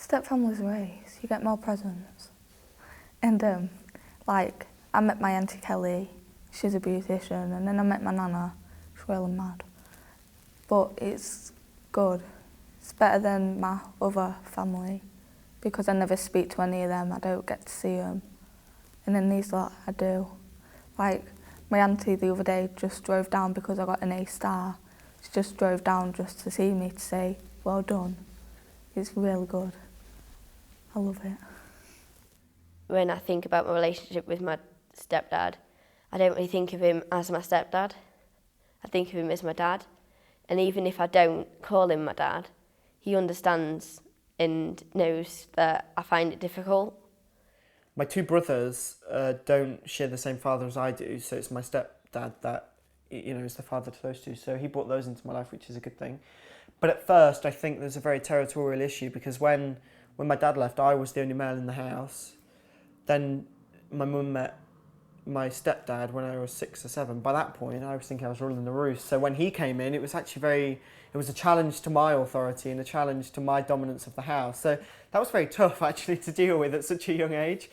Stepfamily's race, you get more presents. And like, I met my auntie Kelly, she's a beautician, and then I met my nana, she's really mad. But it's good. It's better than my other family because I never speak to any of them, I don't get to see them. And then these lot, I do. Like, my auntie the other day just drove down because I got an A star. She just drove down just to see me to say, well done. It's really good. I love it. When I think about my relationship with my stepdad, I don't really think of him as my stepdad. I think of him as my dad. And even if I don't call him my dad, he understands and knows that I find it difficult. My two brothers don't share the same father as I do, so it's my stepdad that, you know, is the father to those two. So he brought those into my life, which is a good thing. But at first, I think there's a very territorial issue because when my dad left, I was the only male in the house. Then my mum met my stepdad when I was 6 or 7. By that point, I was thinking I was ruling the roost. So when he came in, it was actually it was a challenge to my authority and a challenge to my dominance of the house. So that was very tough actually to deal with at such a young age.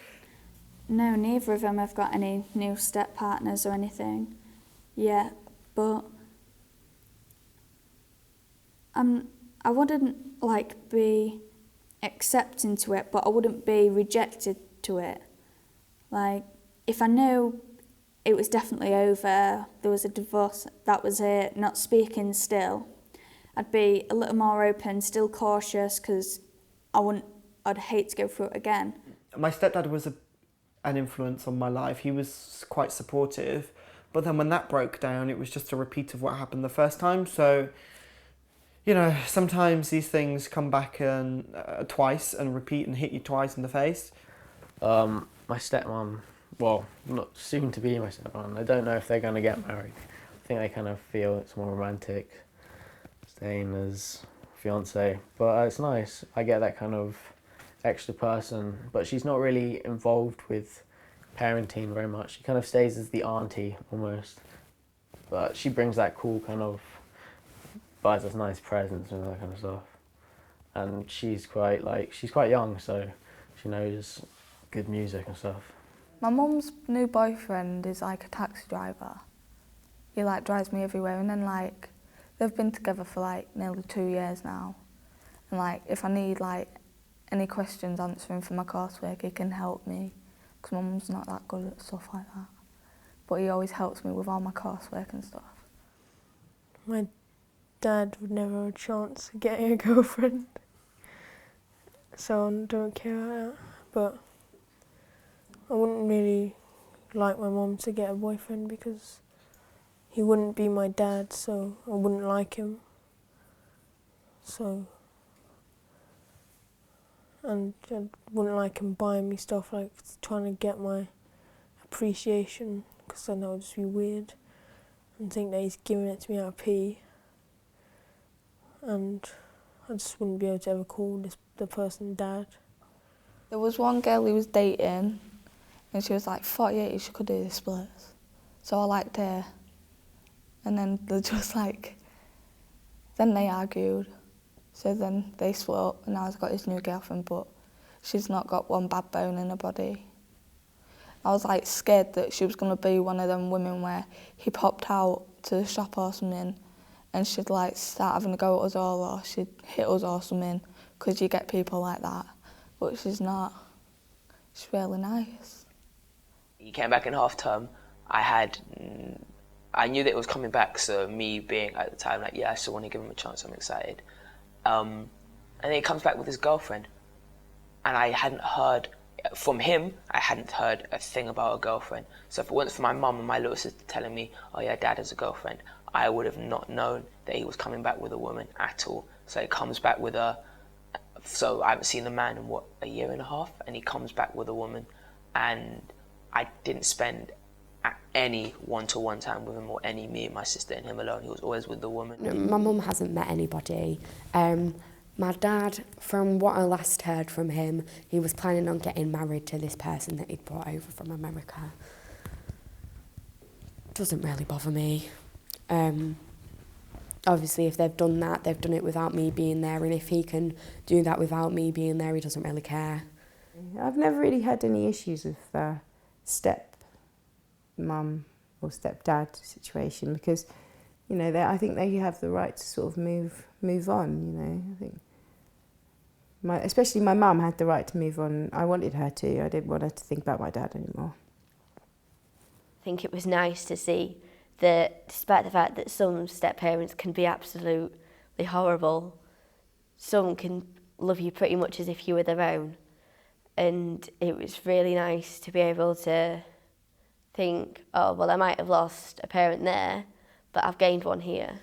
No, neither of them have got any new step partners or anything yet, but I wouldn't like be accepting to it, but I wouldn't be rejected to it. Like, if I knew it was definitely over, there was a divorce, that was it, not speaking still, I'd be a little more open, still cautious, because I'd hate to go through it again. My stepdad was an influence on my life. He was quite supportive, but then when that broke down, it was just a repeat of what happened the first time. So, you know, sometimes these things come back twice and repeat and hit you twice in the face. My stepmom, well, not soon to be my stepmom, I don't know if they're going to get married. I think they kind of feel it's more romantic staying as fiance, but it's nice. I get that kind of extra person, but she's not really involved with parenting very much. She kind of stays as the auntie almost, but she brings that cool kind of, buys us nice presents and that kind of stuff. And she's quite young, so she knows good music and stuff. My mum's new boyfriend is like a taxi driver. He like drives me everywhere, and then like they've been together for like nearly 2 years now. And like if I need like any questions answering for my coursework, he can help me because my mum's not that good at stuff like that. But he always helps me with all my coursework and stuff. My dad would never have a chance of getting a girlfriend, so I don't care about that. But I wouldn't really like my mum to get a boyfriend because he wouldn't be my dad, so I wouldn't like him. So, and I wouldn't like him buying me stuff, like trying to get my appreciation, because then that would just be weird and think that he's giving it to me out of pity. And I just wouldn't be able to ever call the person dad. There was one girl he was dating, and she was like 48, she could do the splits. So I liked her. And then they just like, then they argued. So then they split up, and now he's got his new girlfriend, but she's not got one bad bone in her body. I was like scared that she was going to be one of them women where he popped out to the shop or something and she'd like start having a go at us all, or she'd hit us or something, because you get people like that. But she's not. She's really nice. He came back in half term. I knew that it was coming back, so me being at the time like, yeah, I still want to give him a chance, I'm excited. And then he comes back with his girlfriend. And I hadn't heard, from him, I hadn't heard a thing about a girlfriend. So if it wasn't for my mum and my little sister telling me, oh yeah, dad has a girlfriend, I would have not known that he was coming back with a woman at all. So he comes back with so I haven't seen the man in a year and a half, and he comes back with a woman, and I didn't spend any one-to-one time with him, or me and my sister and him alone. He was always with the woman. No, my mum hasn't met anybody. My dad, from what I last heard from him, he was planning on getting married to this person that he'd brought over from America. Doesn't really bother me. obviously if they've done that, they've done it without me being there, and if he can do that without me being there, he doesn't really care. I've never really had any issues with step mum or stepdad situation, because, you know, I think they have the right to sort of move on, you know. I think especially my mum had the right to move on. I wanted her to. I didn't want her to think about my dad anymore. I think it was nice to see that despite the fact that some step-parents can be absolutely horrible, some can love you pretty much as if you were their own. And it was really nice to be able to think, oh, well, I might have lost a parent there, but I've gained one here.